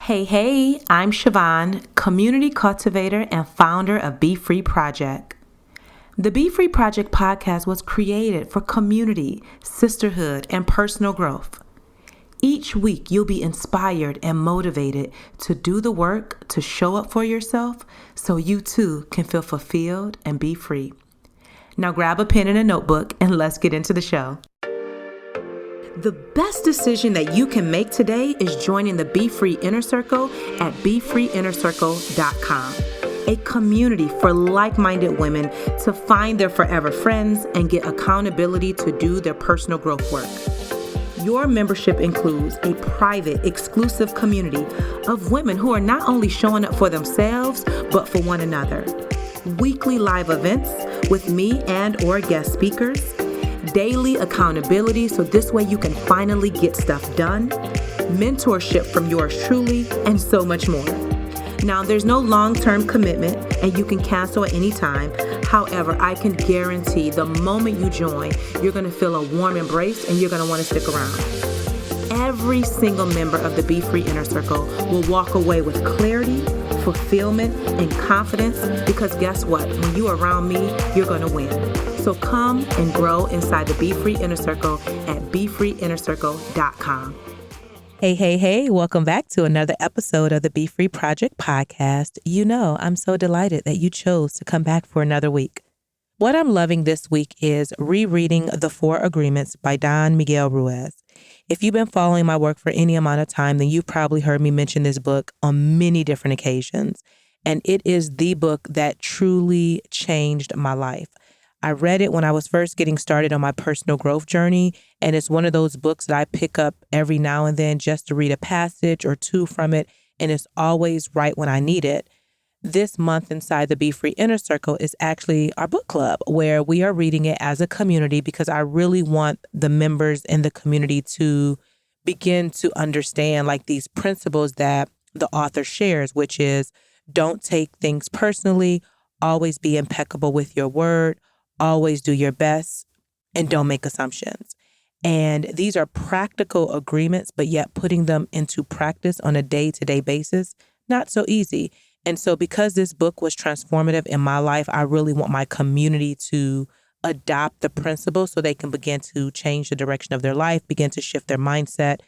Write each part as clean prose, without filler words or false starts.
Hey, I'm Siobhan, community cultivator and founder of BeFree Project. The BeFree Project podcast was created for community, sisterhood, and personal growth. Each week, you'll be inspired and motivated to do the work to show up for yourself so you too can feel fulfilled and be free. Now grab a pen and a notebook and let's get into the show. The best decision that you can make today is joining the BeFree Inner Circle at BeFreeInnerCircle.com, a community for like-minded women to find their forever friends and get accountability to do their personal growth work. Your membership includes a private, exclusive community of women who are not only showing up for themselves, but for one another. Weekly live events with me and or guest speakers, daily accountability so this way you can finally get stuff done, mentorship from yours truly, and so much more. Now, there's no long-term commitment and you can cancel at any time. However, I can guarantee the moment you join, you're going to feel a warm embrace and you're going to want to stick around. Every single member of the BeFree Inner Circle will walk away with clarity, fulfillment, and confidence because guess what? When you're around me, you're going to win. So come and grow inside the BeFree Inner Circle at BeFreeInnerCircle.com. Hey, welcome back to another episode of the BeFree Project podcast. You know, I'm so delighted that you chose to come back for another week. What I'm loving this week is rereading The 4 Agreements by Don Miguel Ruiz. If you've been following my work for any amount of time, then you've probably heard me mention this book on many different occasions. And it is the book that truly changed my life. I read it when I was first getting started on my personal growth journey, and it's one of those books that I pick up every now and then just to read a passage or two from it, and it's always right when I need it. This month inside the BeFree Inner Circle is actually our book club, where we are reading it as a community because I really want the members in the community to begin to understand like these principles that the author shares, which is don't take things personally, always be impeccable with your word, always do your best, and don't make assumptions. And these are practical agreements, but yet putting them into practice on a day-to-day basis, not so easy. And so because this book was transformative in my life, I really want my community to adopt the principles so they can begin to change the direction of their life, begin to shift their mindset,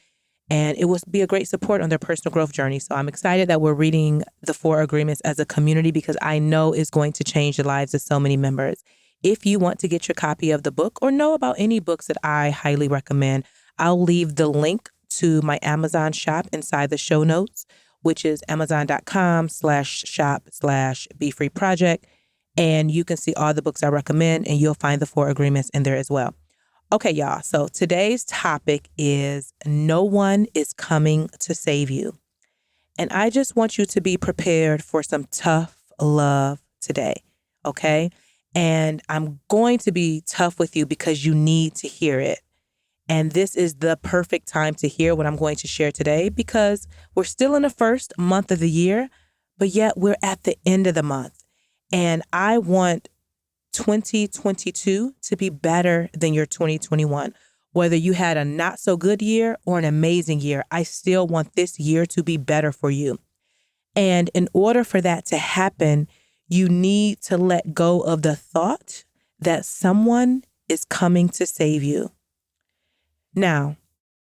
and it will be a great support on their personal growth journey. So I'm excited that we're reading The 4 Agreements as a community because I know it's going to change the lives of so many members. If you want to get your copy of the book or know about any books that I highly recommend, I'll leave the link to my Amazon shop inside the show notes, which is amazon.com/shop/BeFreeProject. And you can see all the books I recommend and you'll find the 4 agreements in there as well. Okay, y'all. So today's topic is no one is coming to save you. And I just want you to be prepared for some tough love today. Okay. And I'm going to be tough with you because you need to hear it. And this is the perfect time to hear what I'm going to share today because we're still in the first month of the year, but yet we're at the end of the month. And I want 2022 to be better than your 2021. Whether you had a not so good year or an amazing year, I still want this year to be better for you. And in order for that to happen, you need to let go of the thought that someone is coming to save you. Now,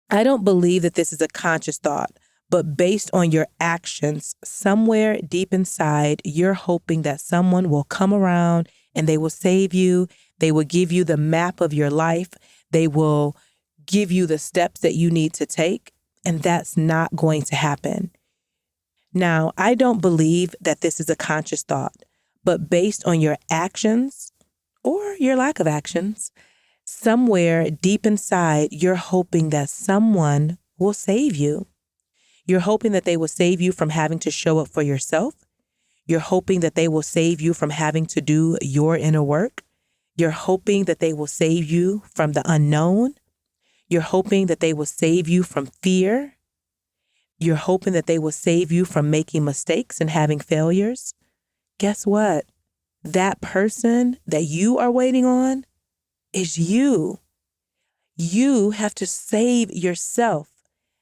I don't believe that this is a conscious thought, but based on your actions, somewhere deep inside, you're hoping that someone will come around and they will save you. They will give you the map of your life. They will give you the steps that you need to take, and that's not going to happen. Now, I don't believe that this is a conscious thought. But based on your actions or your lack of actions, somewhere deep inside, you're hoping that someone will save you. You're hoping that they will save you from having to show up for yourself. You're hoping that they will save you from having to do your inner work. You're hoping that they will save you from the unknown. You're hoping that they will save you from fear. You're hoping that they will save you from making mistakes and having failures. Guess what? That person that you are waiting on is you. You have to save yourself.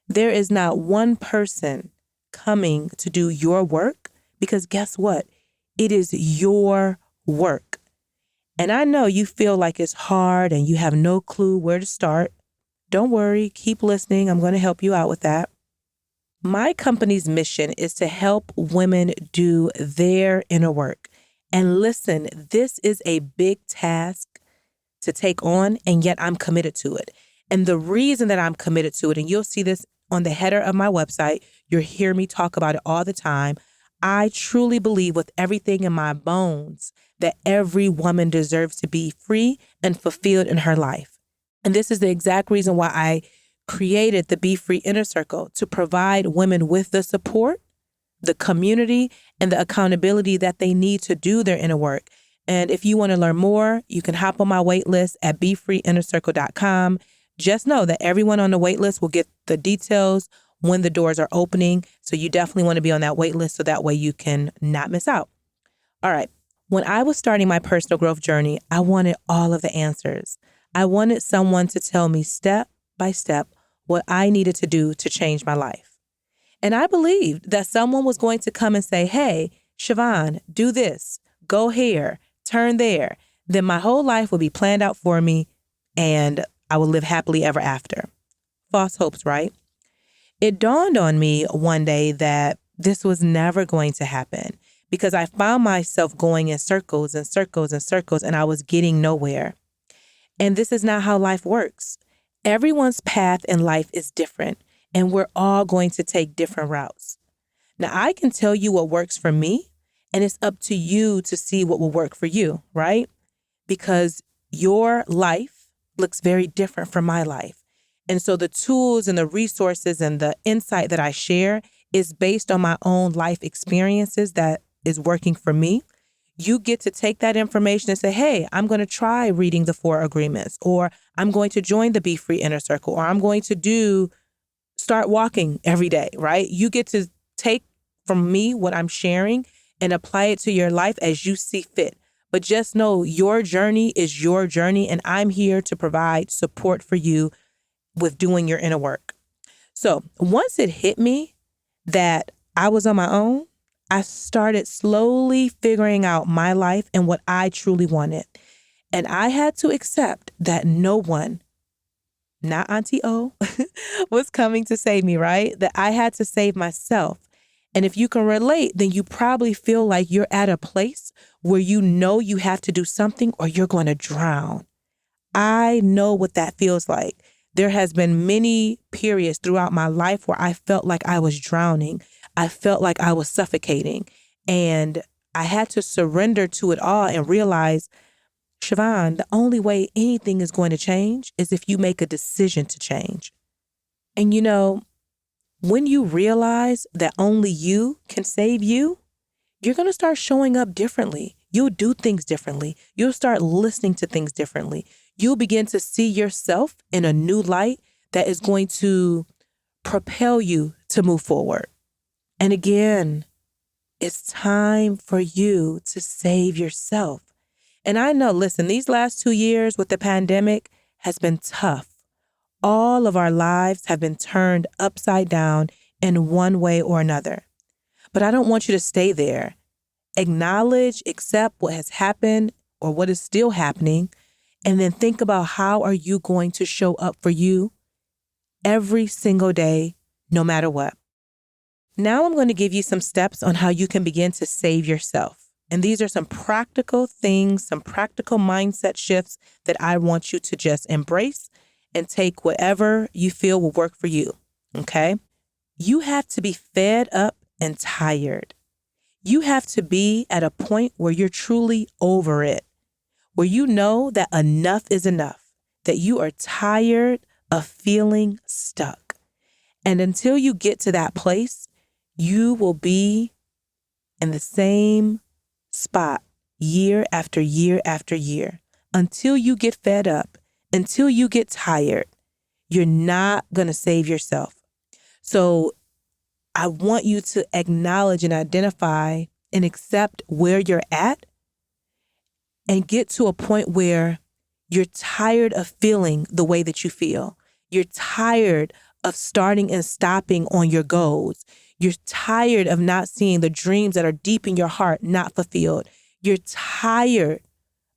There is not one person coming to do your work because guess what? It is your work. And I know you feel like it's hard and you have no clue where to start. Don't worry, keep listening. I'm going to help you out with that. My company's mission is to help women do their inner work. And listen, this is a big task to take on, and yet I'm committed to it. And the reason that I'm committed to it, and you'll see this on the header of my website, you'll hear me talk about it all the time. I truly believe with everything in my bones that every woman deserves to be free and fulfilled in her life. And this is the exact reason why I created the BeFree Inner Circle, to provide women with the support, the community, and the accountability that they need to do their inner work. And if you want to learn more, you can hop on my wait list at BeFreeInnerCircle.com. Just know that everyone on the wait list will get the details when the doors are opening. So you definitely want to be on that wait list so that way you can not miss out. All right. When I was starting my personal growth journey, I wanted all of the answers. I wanted someone to tell me step by step what I needed to do to change my life. And I believed that someone was going to come and say, hey, Siobhan, do this, go here, turn there. Then my whole life would be planned out for me and I would live happily ever after. False hopes, right? It dawned on me one day that this was never going to happen because I found myself going in circles and circles and circles and I was getting nowhere. And this is not how life works. Everyone's path in life is different, and we're all going to take different routes. Now, I can tell you what works for me, and it's up to you to see what will work for you, right? Because your life looks very different from my life. And so the tools and the resources and the insight that I share is based on my own life experiences that is working for me. You get to take that information and say, hey, I'm going to try reading the 4 agreements, or I'm going to join the BeFree Inner Circle, or I'm going to start walking every day, right? You get to take from me what I'm sharing and apply it to your life as you see fit. But just know your journey is your journey, and I'm here to provide support for you with doing your inner work. So once it hit me that I was on my own, I started slowly figuring out my life and what I truly wanted. And I had to accept that no one, not Auntie O, was coming to save me, right? That I had to save myself. And if you can relate, then you probably feel like you're at a place where you know you have to do something or you're going to drown. I know what that feels like. There has been many periods throughout my life where I felt like I was drowning. I felt like I was suffocating, and I had to surrender to it all and realize, Siobhan, the only way anything is going to change is if you make a decision to change. And you know, when you realize that only you can save you, you're going to start showing up differently. You'll do things differently. You'll start listening to things differently. You'll begin to see yourself in a new light that is going to propel you to move forward. And again, it's time for you to save yourself. And I know, listen, these last 2 years with the pandemic has been tough. All of our lives have been turned upside down in one way or another. But I don't want you to stay there. Acknowledge, accept what has happened or what is still happening, and then think about how are you going to show up for you every single day, no matter what. Now I'm going to give you some steps on how you can begin to save yourself. And these are some practical things, some practical mindset shifts that I want you to just embrace and take whatever you feel will work for you. Okay? You have to be fed up and tired. You have to be at a point where you're truly over it, where you know that enough is enough, that you are tired of feeling stuck. And until you get to that place, you will be in the same spot year after year after year until you get fed up, until you get tired. You're not going to save yourself. So I want you to acknowledge and identify and accept where you're at and get to a point where you're tired of feeling the way that you feel. You're tired of starting and stopping on your goals. You're tired of not seeing the dreams that are deep in your heart not fulfilled. You're tired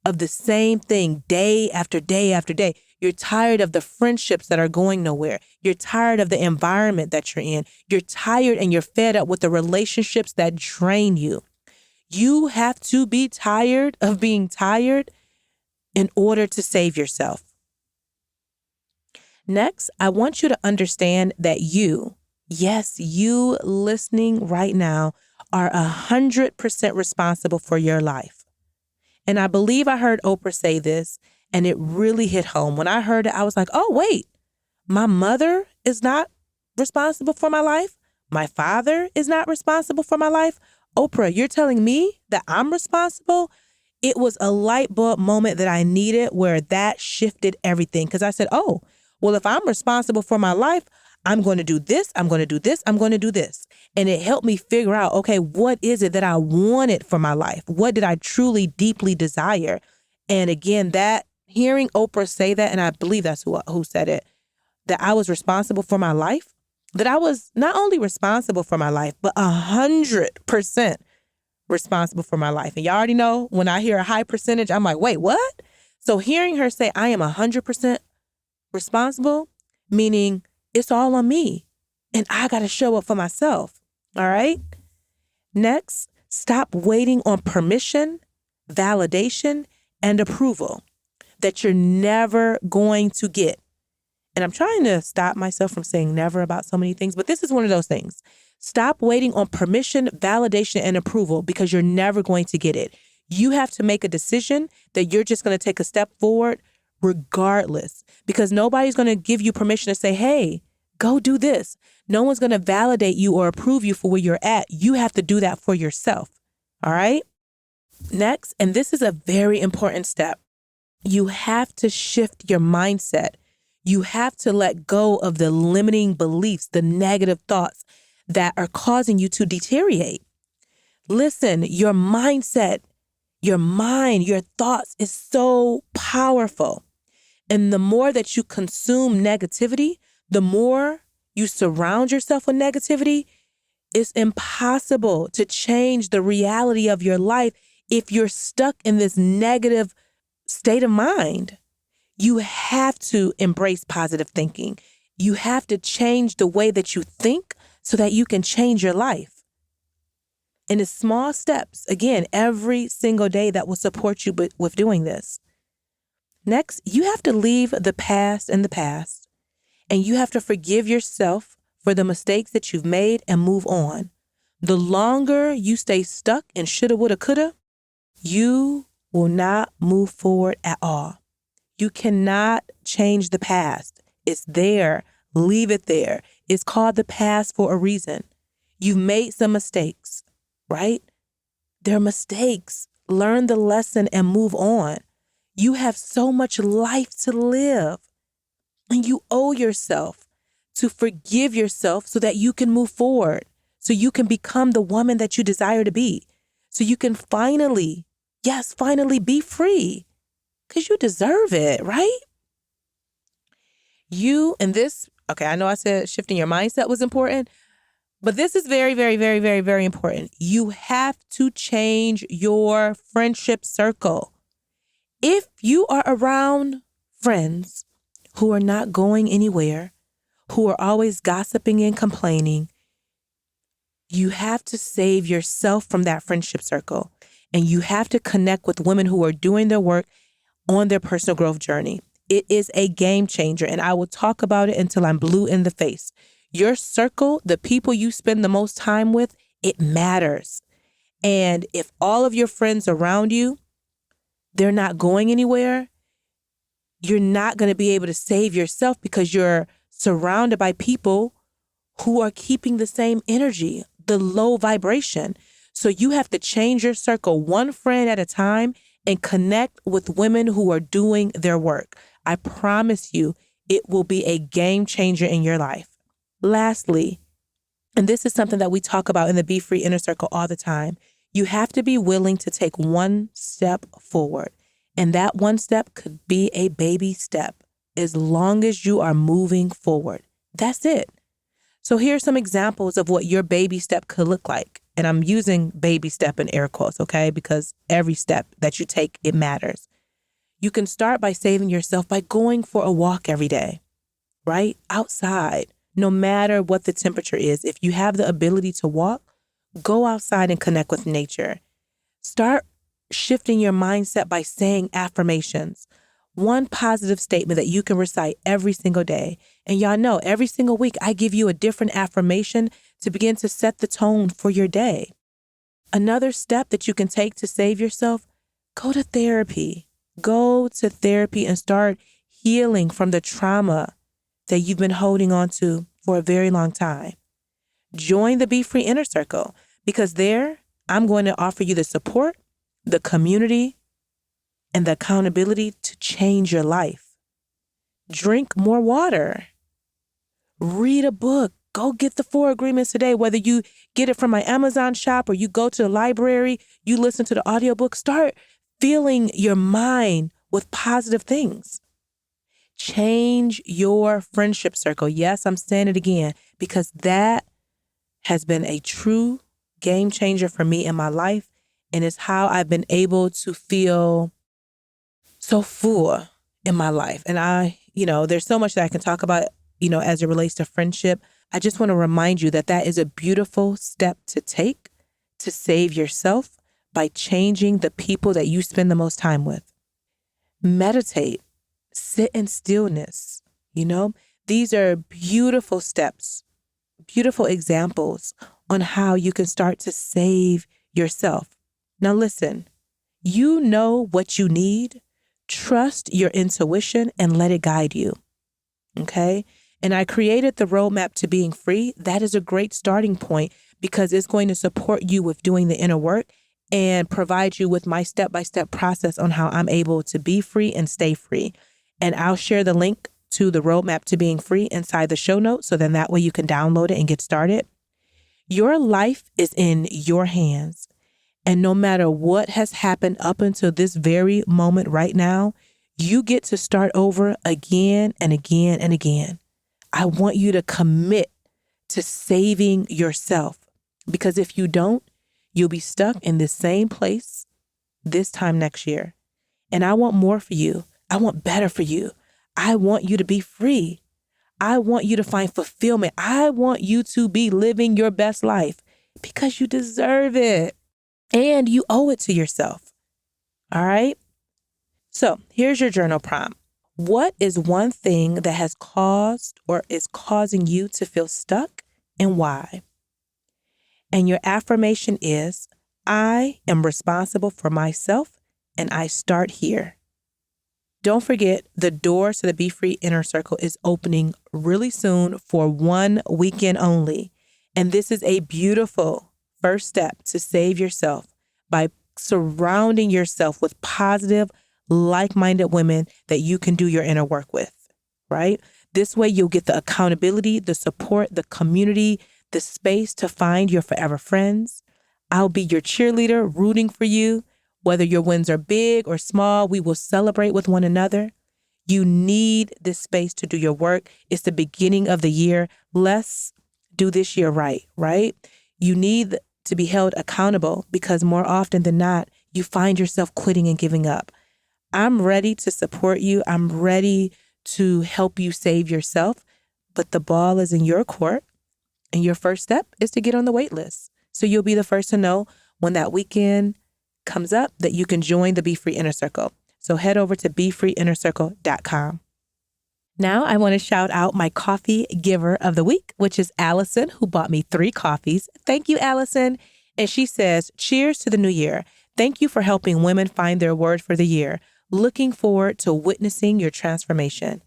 of the same thing day after day after day. You're tired of the friendships that are going nowhere. You're tired of the environment that you're in. You're tired and you're fed up with the relationships that drain you. You have to be tired of being tired in order to save yourself. Next, I want you to understand that you, yes, you listening right now, are 100% responsible for your life. And I believe I heard Oprah say this, and it really hit home. When I heard it, I was like, oh, wait, my mother is not responsible for my life. My father is not responsible for my life. Oprah, you're telling me that I'm responsible? It was a light bulb moment that I needed where that shifted everything. Because I said, oh, well, if I'm responsible for my life, I'm going to do this, I'm going to do this, I'm going to do this. And it helped me figure out, okay, what is it that I wanted for my life? What did I truly, deeply desire? And again, that hearing Oprah say that, and I believe that's who said it, that I was responsible for my life, that I was not only responsible for my life, but 100% responsible for my life. And y'all already know when I hear a high percentage, I'm like, wait, what? So hearing her say I am 100% responsible, meaning it's all on me and I got to show up for myself. All right. Next, stop waiting on permission, validation, and approval that you're never going to get. And I'm trying to stop myself from saying never about so many things, but this is one of those things. Stop waiting on permission, validation, and approval because you're never going to get it. You have to make a decision that you're just going to take a step forward regardless, because nobody's going to give you permission to say, hey, go do this. No one's going to validate you or approve you for where you're at. You have to do that for yourself. All right. Next, and this is a very important step, you have to shift your mindset. You have to let go of the limiting beliefs, the negative thoughts that are causing you to deteriorate. Listen, your mindset, your mind, your thoughts is so powerful. And the more that you consume negativity, the more you surround yourself with negativity, it's impossible to change the reality of your life if you're stuck in this negative state of mind. You have to embrace positive thinking. You have to change the way that you think so that you can change your life. And it's small steps, again, every single day that will support you with doing this. Next, you have to leave the past in the past, and you have to forgive yourself for the mistakes that you've made and move on. The longer you stay stuck in shoulda, woulda, coulda, you will not move forward at all. You cannot change the past. It's there. Leave it there. It's called the past for a reason. You've made some mistakes, right? They're mistakes. Learn the lesson and move on. You have so much life to live, and you owe yourself to forgive yourself so that you can move forward, so you can become the woman that you desire to be, so you can finally be free, because you deserve it, right? I know I said shifting your mindset was important, but this is very, very, very, very, very important. You have to change your friendship circle. If you are around friends who are not going anywhere, who are always gossiping and complaining, you have to save yourself from that friendship circle. And you have to connect with women who are doing their work on their personal growth journey. It is a game changer, and I will talk about it until I'm blue in the face. Your circle, the people you spend the most time with, it matters. And if all of your friends around you, they're not going anywhere, you're not going to be able to save yourself because you're surrounded by people who are keeping the same energy, the low vibration. So you have to change your circle one friend at a time and connect with women who are doing their work. I promise you, it will be a game changer in your life. Lastly, and this is something that we talk about in the BeFree Inner Circle all the time, you have to be willing to take one step forward. And that one step could be a baby step as long as you are moving forward. That's it. So here are some examples of what your baby step could look like. And I'm using baby step in air quotes, okay? Because every step that you take, it matters. You can start by saving yourself by going for a walk every day, right? Outside, no matter what the temperature is. If you have the ability to walk, go outside and connect with nature. Start shifting your mindset by saying affirmations. One positive statement that you can recite every single day. And y'all know every single week I give you a different affirmation to begin to set the tone for your day. Another step that you can take to save yourself, go to therapy. Go to therapy and start healing from the trauma that you've been holding on to for a very long time. Join the BeFree Inner Circle, because there I'm going to offer you the support, the community, and the accountability to change your life. Drink more water. Read a book. Go get the 4 Agreements today, whether you get it from my Amazon shop or you go to the library, you listen to the audiobook. Start filling your mind with positive things. Change your friendship circle. Yes, I'm saying it again, because that has been a true game changer for me in my life. And it's how I've been able to feel so full in my life. And there's so much that I can talk about, as it relates to friendship. I just want to remind you that that is a beautiful step to take to save yourself by changing the people that you spend the most time with. Meditate, sit in stillness. These are beautiful steps, beautiful examples on how you can start to save yourself. Now listen, you know what you need. Trust your intuition and let it guide you. Okay? And I created the roadmap to being free. That is a great starting point because it's going to support you with doing the inner work and provide you with my step-by-step process on how I'm able to be free and stay free. And I'll share the link to the roadmap to being free inside the show notes, so then that way you can download it and get started. Your life is in your hands. And no matter what has happened up until this very moment right now, you get to start over again and again and again. I want you to commit to saving yourself, because if you don't, you'll be stuck in the same place this time next year. And I want more for you. I want better for you. I want you to be free. I want you to find fulfillment. I want you to be living your best life because you deserve it and you owe it to yourself. All right? So here's your journal prompt. What is one thing that has caused or is causing you to feel stuck, and why? And your affirmation is, I am responsible for myself and I start here. Don't forget, the doors to the BeFree Inner Circle is opening really soon for 1 weekend only. And this is a beautiful first step to save yourself by surrounding yourself with positive, like-minded women that you can do your inner work with, right? This way you'll get the accountability, the support, the community, the space to find your forever friends. I'll be your cheerleader, rooting for you. Whether your wins are big or small, we will celebrate with one another. You need this space to do your work. It's the beginning of the year. Let's do this year right? You need to be held accountable because more often than not, you find yourself quitting and giving up. I'm ready to support you. I'm ready to help you save yourself, but the ball is in your court. And your first step is to get on the wait list. So you'll be the first to know when that weekend comes up that you can join the BeFree Inner Circle. So head over to BeFreeInnerCircle.com. Now I want to shout out my coffee giver of the week, which is Allison, who bought me 3 coffees. Thank you, Allison. And she says, cheers to the new year. Thank you for helping women find their word for the year. Looking forward to witnessing your transformation.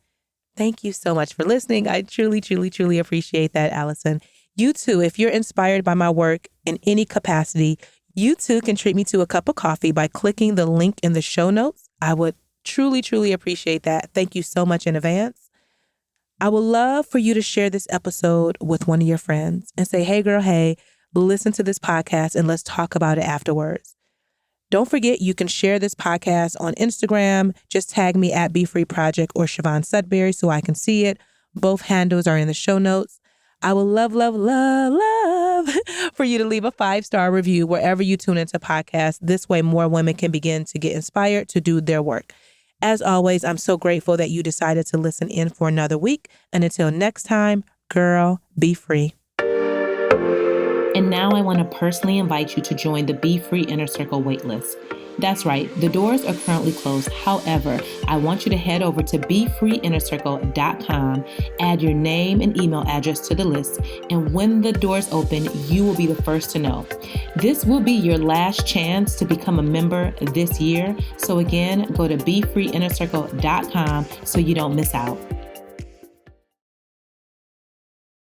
Thank you so much for listening. I truly, truly, truly appreciate that, Allison. You too, if you're inspired by my work in any capacity, you too can treat me to a cup of coffee by clicking the link in the show notes. I would truly, truly appreciate that. Thank you so much in advance. I would love for you to share this episode with one of your friends and say, hey girl, hey, listen to this podcast and let's talk about it afterwards. Don't forget, you can share this podcast on Instagram. Just tag me at BeFree Project or Siobhan Sudbury so I can see it. Both handles are in the show notes. I would love, love, love, love for you to leave a 5-star review wherever you tune into podcasts. This way, more women can begin to get inspired to do their work. As always, I'm so grateful that you decided to listen in for another week. And until next time, girl, be free. And now I want to personally invite you to join the BeFree Inner Circle waitlist. That's right, the doors are currently closed. However, I want you to head over to BeFreeInnerCircle.com, add your name and email address to the list, and when the doors open, you will be the first to know. This will be your last chance to become a member this year. So again, go to BeFreeInnerCircle.com so you don't miss out.